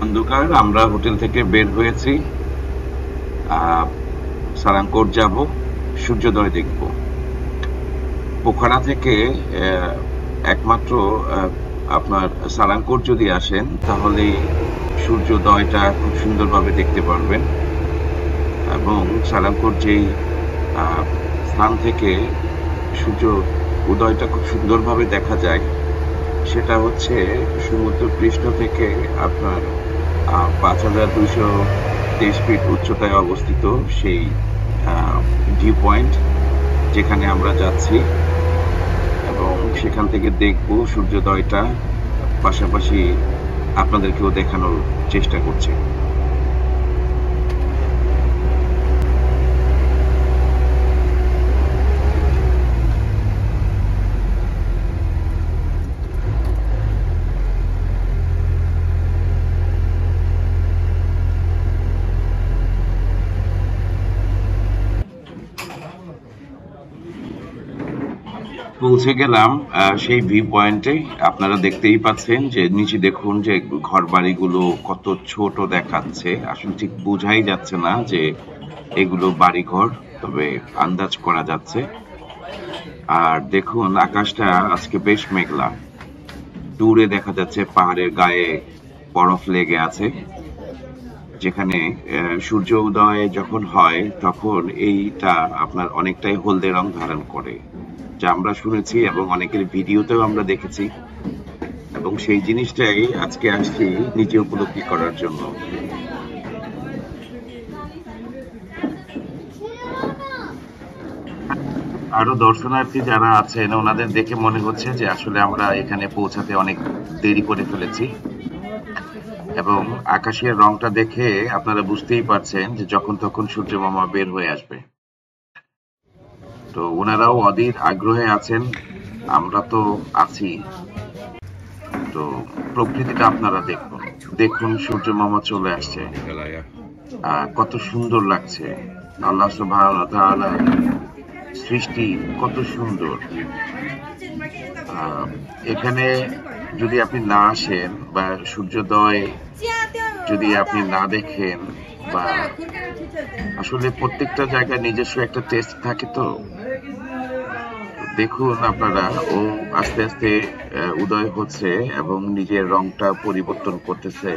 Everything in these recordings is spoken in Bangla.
অন্ধকার আমরা হোটেল থেকে বের হয়েছি, সারাংকোট যাব, সূর্যোদয় দেখব। পোখারা থেকে একমাত্র আপনার সারাংকোট যদি আসেন তাহলে সূর্যোদয়টা খুব সুন্দরভাবে দেখতে পারবেন। এবং সারাংকোট যেই স্থান থেকে সূর্য উদয়টা খুব সুন্দরভাবে দেখা যায় সেটা হচ্ছে সমুদ্র পৃষ্ঠ থেকে আপনার 5223 ফিট উচ্চতায় অবস্থিত সেই ভিউ পয়েন্ট যেখানে আমরা যাচ্ছি এবং সেখান থেকে দেখব সূর্যোদয়টা, পাশাপাশি আপনাদেরকেও দেখানোর চেষ্টা করছি। পৌঁছে গেলাম সেই ভিউ পয়েন্টে। আপনারা দেখতেই পাচ্ছেন যে নিচে দেখুন যে ঘর বাড়িগুলো কত ছোট দেখাচ্ছে, আসলে ঠিক বোঝাই যাচ্ছে না যে এগুলো বাড়িঘর, তবে আন্দাজ করা যাচ্ছে। আর দেখুন আকাশটা আজকে বেশ মেঘলা, দূরে দেখা যাচ্ছে পাহাড়ের গায়ে বরফ লেগে আছে, যেখানে সূর্য উদয় যখন হয় তখন এইটা আপনার অনেকটাই হলদে রং ধারণ করে, যা আমরা শুনেছি এবং অনেকের ভিডিওতেও আমরা দেখেছি, এবং সেই জিনিসটাই আজকে আসছি নিজে উপলব্ধি করার জন্য। আরো দর্শনার্থী যারা আছেন ওনাদের দেখে মনে হচ্ছে যে আসলে আমরা এখানে পৌঁছাতে অনেক দেরি করে ফেলেছি, এবং আকাশের রংটা দেখে আপনারা বুঝতেই পারছেন যে যখন তখন সূর্য মামা বের হয়ে আসবে। তো ওনারাও অধীর আগ্রহে আছেন, আমরা তো আছি। তো প্রকৃতিটা আপনারা দেখুন, দেখুন সূর্য মামা চলে আসছে, কত সুন্দর লাগছে। আল্লাহ সুবহানাহু ওয়া তাআলার সৃষ্টি কত সুন্দর। এখানে যদি আপনি না আসেন বা সূর্যোদয় যদি আপনি না দেখেন, বা আসলে প্রত্যেকটা জায়গায় নিজস্ব একটা টেস্ট থাকে, তো দেখুন আপনারা ও আস্তে আস্তে উদয় হচ্ছে এবং নিজের রংটা পরিবর্তন করতেছে,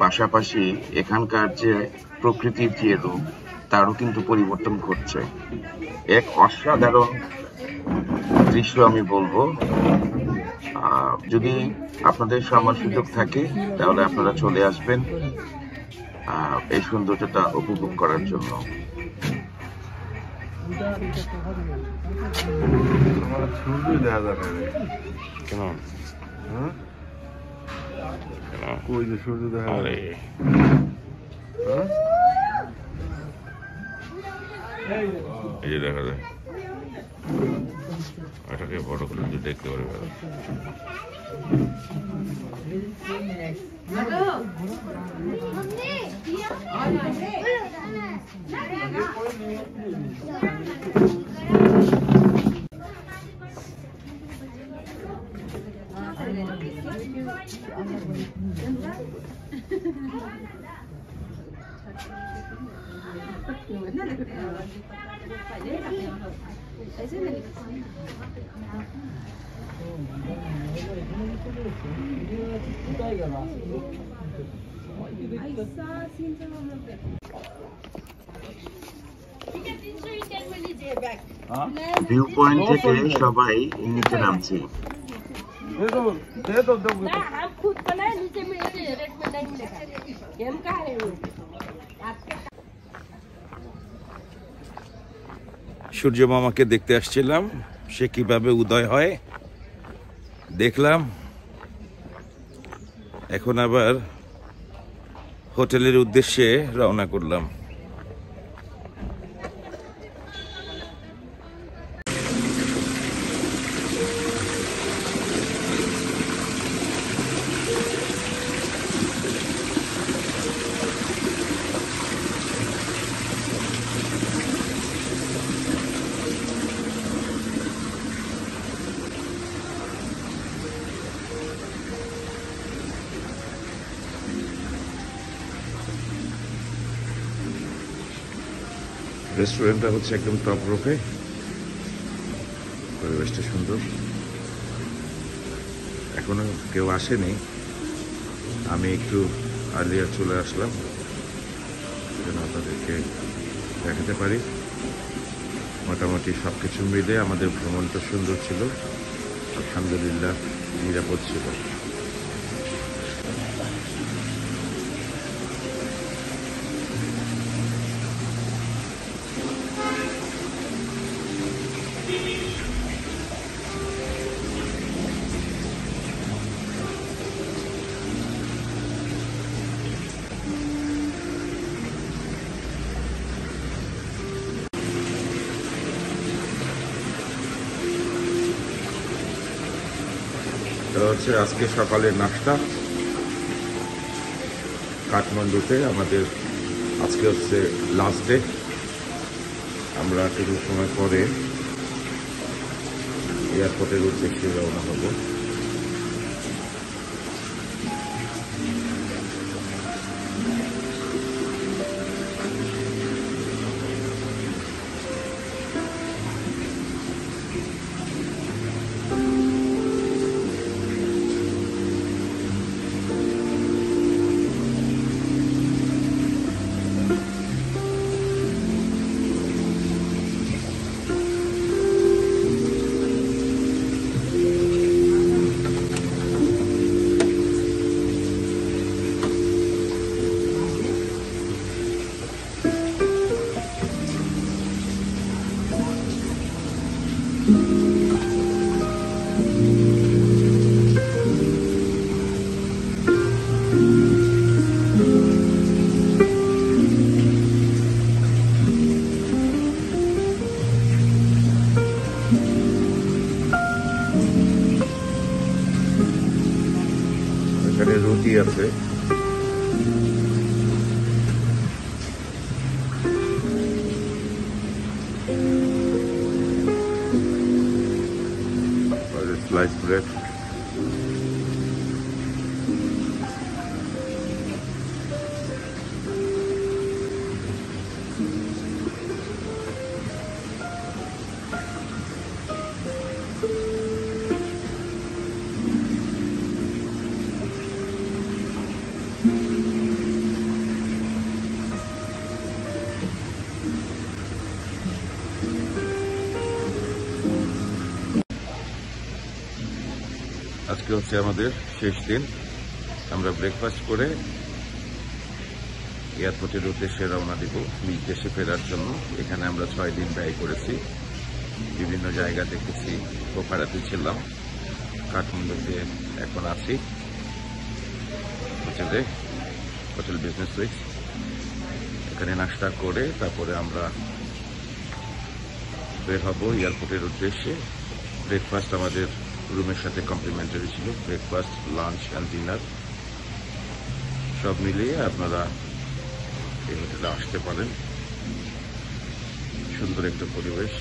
পাশাপাশি এখানকার যে প্রকৃতির যে রূপ তারও কিন্তু পরিবর্তন ঘটছে। এক অসাধারণ দৃশ্য আমি বলবো। যদি আপনাদের সময় সুযোগ থাকে তাহলে আপনারা চলে আসবেন এই সৌন্দর্যটা উপভোগ করার জন্য। সূর্য দেখা যায়, এটাকে বড় করে যদি দেখতে পারবে। ভিউ পয়েন্ট থেকে সবাই নিচে নামছি। সূর্য মামাকে দেখতে আসছিলাম, সে কিভাবে উদয় হয় দেখলাম। এখন আবার হোটেলের উদ্দেশ্যে রওনা করলাম। রেস্টুরেন্টটা হচ্ছে একদম টপ রোপে, পরিবেশটা সুন্দর। এখনো কেউ আসেনি, আমি একটু আর্লিয়ার চলে আসলাম যেন আপনাদেরকে দেখাতে পারি। মোটামুটি সব কিছু মিলে আমাদের ভ্রমণটা সুন্দর ছিল, আলহামদুলিল্লাহ নিরাপদ ছিল। এটা হচ্ছে আজকে সকালের নাস্তা কাঠমান্ডুতে। আমাদের আজকে হচ্ছে লাস্ট ডে, আমরা কিছু সময় পরে এয়ারপোর্টের উদ্দেশ্যে রওনা হব। এখানে রুটি আছে, স্লাইস ব্রেড, আজকে হচ্ছে আমাদের শেষ দিন। আমরা ব্রেকফাস্ট করে এয়ারপোর্টের উদ্দেশ্যে রওনা দিব নিজ দেশে ফেরার জন্য। এখানে আমরা 6 দিন ব্যয় করেছি, বিভিন্ন জায়গা দেখেছি, পোখারাতে ছিলাম, কাঠমান্ডুতে এখন আছি হোটেল বিজনেস উইক। এখানে নাস্তা করে তারপরে আমরা বের হব এয়ারপোর্টের উদ্দেশ্যে। ব্রেকফাস্ট আমাদের রুমের সাথে কমপ্লিমেন্টারি ছিল, ব্রেকফাস্ট, লাঞ্চ অ্যান্ড ডিনার সব মিলিয়ে আপনারা এই হোটেলে আসতে পারেন। সুন্দর একটা পরিবেশ।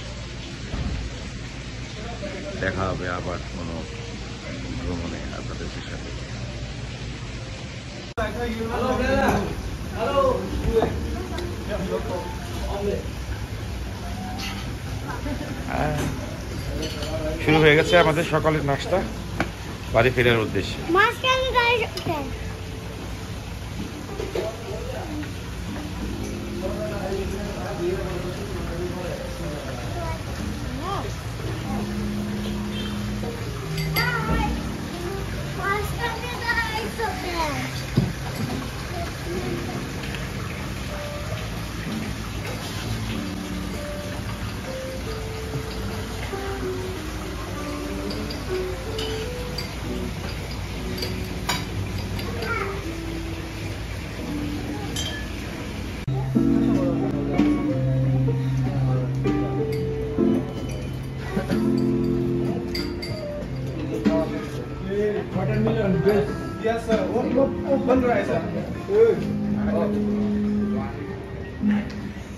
দেখা হবে আবার কোনো ভ্রমণে আপনাদের সাথে। শুরু হয়ে গেছে আমাদের সকালের নাস্তা বাড়ি ফেরার উদ্দেশ্যে।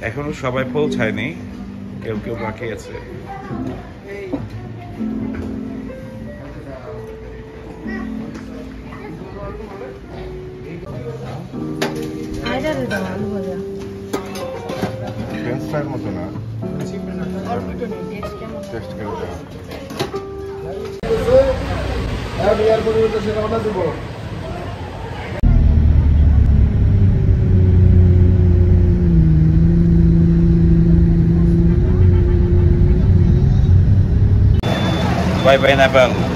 এখনো সবাই পৌঁছায়নি, কেউ কেউ বাকি আছে। আলু ভাজা দোসার মতো না, টেস্ট করে দাও। Bye bye Nepal.